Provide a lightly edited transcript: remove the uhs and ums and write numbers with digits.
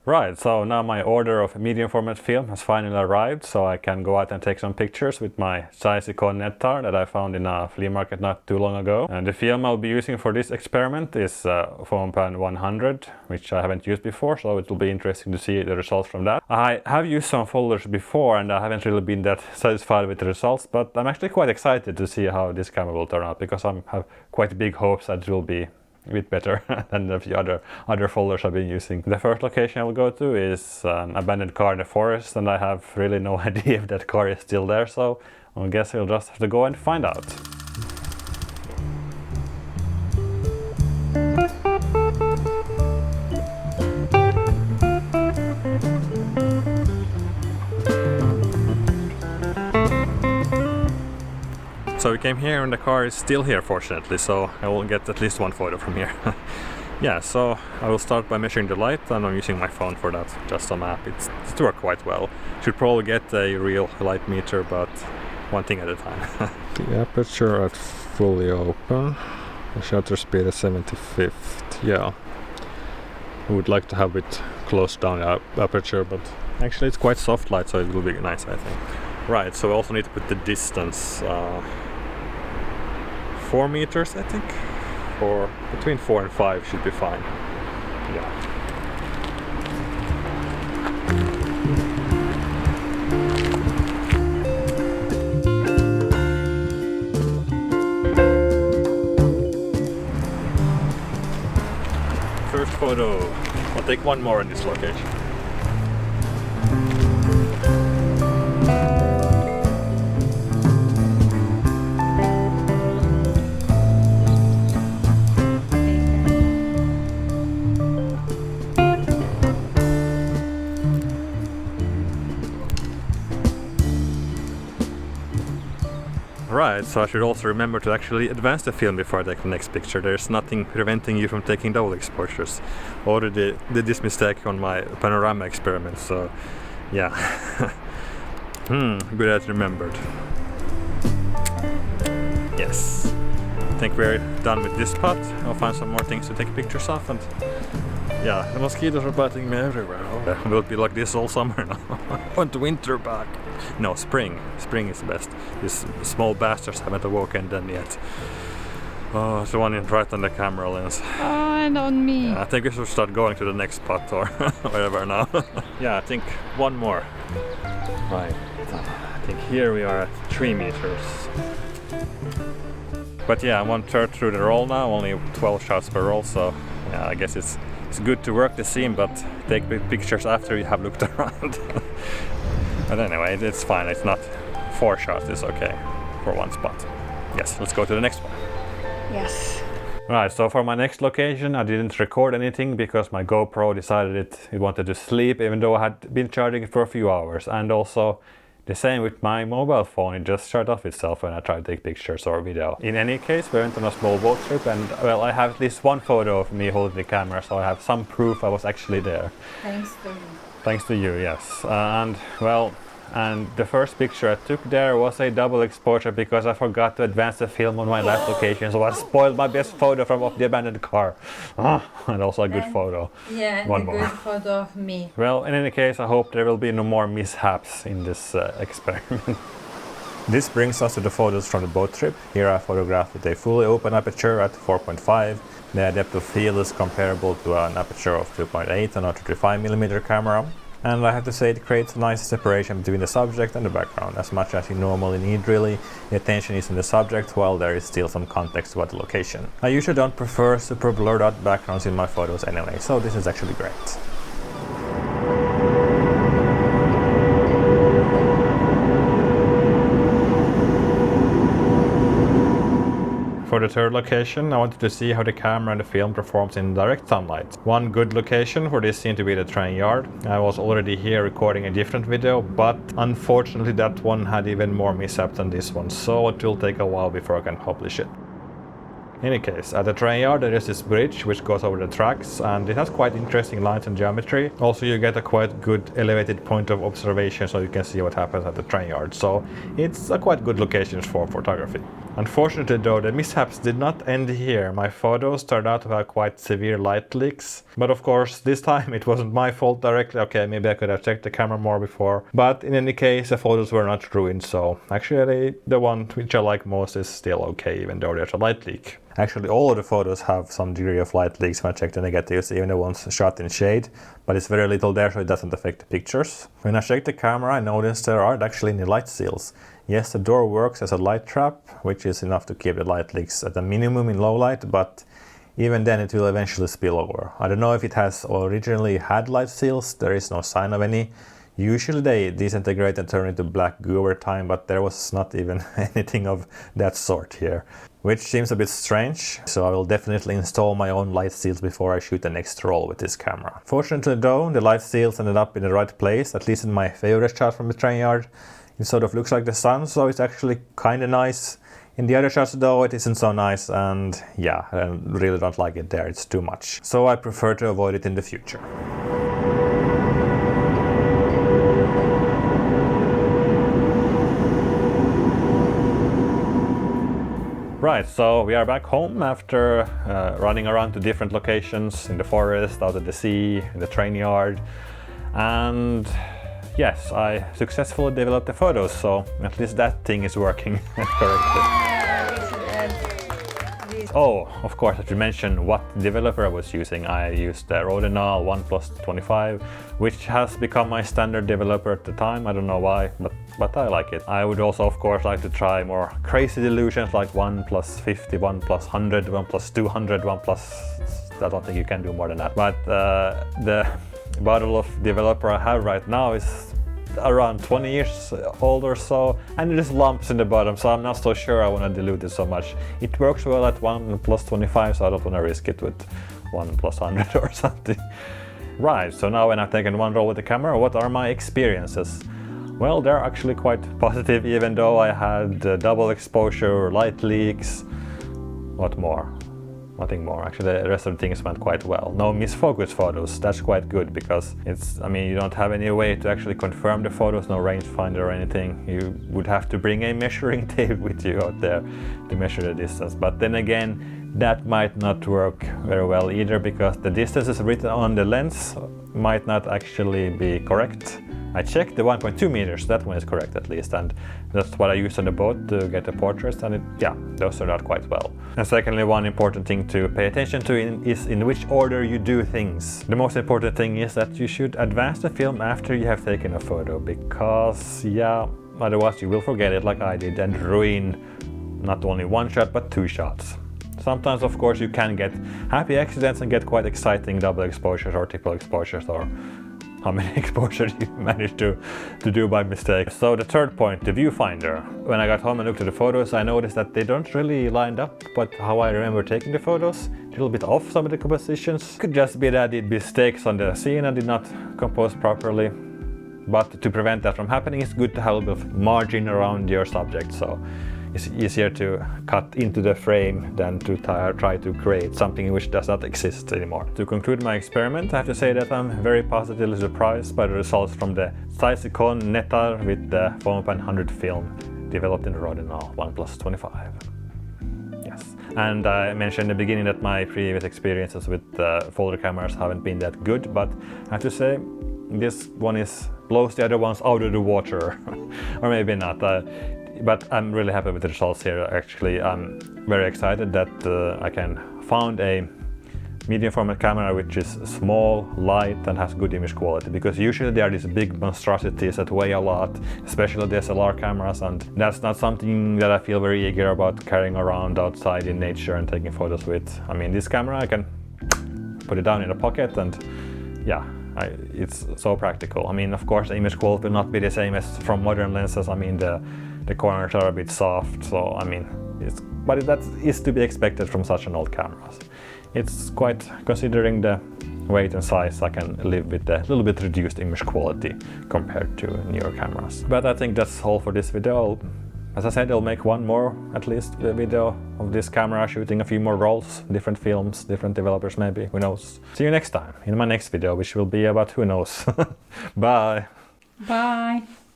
Right, so now my order of medium format film has finally arrived, so I can go out and take some pictures with my Zeiss Ikon Nettar that I found in a flea market not too long ago. And the film I'll be using for this experiment is Fomapan 100, which I haven't used before, so it will be interesting to see the results from that. I have used some folders before and I haven't really been that satisfied with the results, but I'm actually quite excited to see how this camera will turn out, because I have quite big hopes that it will be a bit better than the few other folders I've been using. The first location I will go to is an abandoned car in the forest, and I have really no idea if that car is still there, so I guess we'll just have to go and find out. So we came here and the car is still here, fortunately, so I will get at least one photo from here. Yeah, so I will start by measuring the light, and I'm using my phone for that, just a map. It's worked quite well. Should probably get a real light meter, but one thing at a time. The aperture at fully open, the shutter speed at 75th, yeah. I would like to have it close down the aperture, but actually it's quite soft light, so it will be nice, I think. Right, so we also need to put the distance 4 meters, I think, or between 4 and 5 should be fine. Yeah. First photo. I'll take one more in this location. Right, so I should also remember to actually advance the film before I take the next picture. There's nothing preventing you from taking double exposures. Already did this mistake on my panorama experiment, so yeah. Good that remembered. Yes. I think we're done with this spot. I'll find some more things to take pictures of, and yeah, the mosquitoes are biting me everywhere. Oh, will it be like this all summer now? I want winter back. No, spring. Spring is the best. These small bastards haven't awoken then yet. Oh, it's the one right on the camera lens. Oh, and on me. Yeah, I think we should start going to the next spot or whatever now. Yeah, I think one more. Right. I think here we are at 3 meters. But yeah, I'm 1/3 through the roll now, only 12 shots per roll, so yeah, I guess it's good to work the scene, but take pictures after you have looked around. But anyway, it's fine. It's not 4 shots. It's okay for one spot. Yes, let's go to the next one. Yes. Right, so for my next location, I didn't record anything because my GoPro decided it wanted to sleep, even though I had been charging it for a few hours. And also the same with my mobile phone, it just shut off itself when I tried to take pictures or video. In any case, we went on a small boat trip, and well, I have at least one photo of me holding the camera, so I have some proof I was actually there. Thanks to you. Thanks to you, yes. And well, and the first picture I took there was a double exposure because I forgot to advance the film on my last location, so I spoiled my best photo of the abandoned car. And also a good photo. Yeah, one a more good photo of me. Well, in any case, I hope there will be no more mishaps in this experiment. This brings us to the photos from the boat trip. Here I photographed with a fully open aperture at 4.5. The depth of field is comparable to an aperture of 2.8 on a 35mm camera. And I have to say, it creates a nice separation between the subject and the background, as much as you normally need really. The attention is in the subject while there is still some context about the location. I usually don't prefer super blurred out backgrounds in my photos anyway, so this is actually great. For the third location, I wanted to see how the camera and the film performs in direct sunlight. One good location for this seemed to be the train yard. I was already here recording a different video, but unfortunately that one had even more mishap than this one, so it will take a while before I can publish it. In any case, at the train yard there is this bridge which goes over the tracks, and it has quite interesting lines and geometry. Also, you get a quite good elevated point of observation so you can see what happens at the train yard, so it's a quite good location for photography. Unfortunately though, the mishaps did not end here. My photos turned out to have quite severe light leaks. But of course, this time it wasn't my fault directly. Okay, maybe I could have checked the camera more before. But in any case, the photos were not ruined, so actually the one which I like most is still okay, even though there's a light leak. Actually, all of the photos have some degree of light leaks when I check the negatives, even the ones shot in shade, but it's very little there, so it doesn't affect the pictures. When I checked the camera, I noticed there aren't actually any light seals. Yes, the door works as a light trap, which is enough to keep the light leaks at a minimum in low light, but even then it will eventually spill over. I don't know if it has originally had light seals, there is no sign of any. Usually they disintegrate and turn into black goo over time, but there was not even anything of that sort here, which seems a bit strange, so I will definitely install my own light seals before I shoot the next roll with this camera. Fortunately though, the light seals ended up in the right place, at least in my favorite shot from the train yard. It sort of looks like the sun, so it's actually kinda nice. In the other shots though, it isn't so nice, and yeah, I really don't like it there, it's too much. So I prefer to avoid it in the future. Right, so we are back home after running around to different locations in the forest, out at the sea, in the train yard, and yes, I successfully developed the photos, so at least that thing is working correctly. Oh, of course, I should mention what developer I was using. I used the Rodinal 1+25, which has become my standard developer at the time. I don't know why, but I like it. I would also, of course, like to try more crazy delusions like 1+50, 1+100, 1+200, 1+... I don't think you can do more than that. But the bottle of developer I have right now is around 20 years old or so, and there's lumps in the bottom, so I'm not so sure I want to dilute it so much. It works well at 1+25, so I don't want to risk it with 1+100 or something. Right, so now when I've taken one roll with the camera, what are my experiences? Well, they're actually quite positive, even though I had double exposure, light leaks. What more? Nothing more. Actually, the rest of the things went quite well. No misfocus photos. That's quite good because you don't have any way to actually confirm the photos, no rangefinder or anything. You would have to bring a measuring tape with you out there to measure the distance. But then again, that might not work very well either because the distances written on the lens might not actually be correct. I checked the 1.2 meters, that one is correct at least, and that's what I used on the boat to get the portraits, and those turned out quite well. And secondly, one important thing to pay attention to is in which order you do things. The most important thing is that you should advance the film after you have taken a photo, because otherwise you will forget it like I did and ruin not only one shot but two shots. Sometimes, of course, you can get happy accidents and get quite exciting double exposures or triple exposures, or how many exposures you managed to do by mistake. So the third point, the viewfinder. When I got home and looked at the photos, I noticed that they don't really line up, but how I remember taking the photos, a little bit off some of the compositions. Could just be that I did mistakes on the scene and did not compose properly. But to prevent that from happening, it's good to have a bit of margin around your subject. So it's easier to cut into the frame than to try to create something which does not exist anymore. To conclude my experiment, I have to say that I'm very positively surprised by the results from the Zeiss Ikon Nettar with the Fomapan 100 film developed in Rodinal 1+25. Yes. And I mentioned in the beginning that my previous experiences with folder cameras haven't been that good, but I have to say this one blows the other ones out of the water. Or maybe not. But I'm really happy with the results here. Actually, I'm very excited that I can found a medium format camera which is small, light and has good image quality, because usually there are these big monstrosities that weigh a lot, especially DSLR cameras, and that's not something that I feel very eager about carrying around outside in nature and taking photos with. I mean, this camera, I can put it down in a pocket and it's so practical. I mean, of course, the image quality will not be the same as from modern lenses. I mean, the corners are a bit soft, so I mean, but that is to be expected from such an old camera. It's quite, considering the weight and size, I can live with a little bit reduced image quality compared to newer cameras. But I think that's all for this video. As I said, I'll make one more, at least, video of this camera shooting a few more rolls, different films, different developers maybe, who knows. See you next time, in my next video, which will be about who knows. Bye! Bye!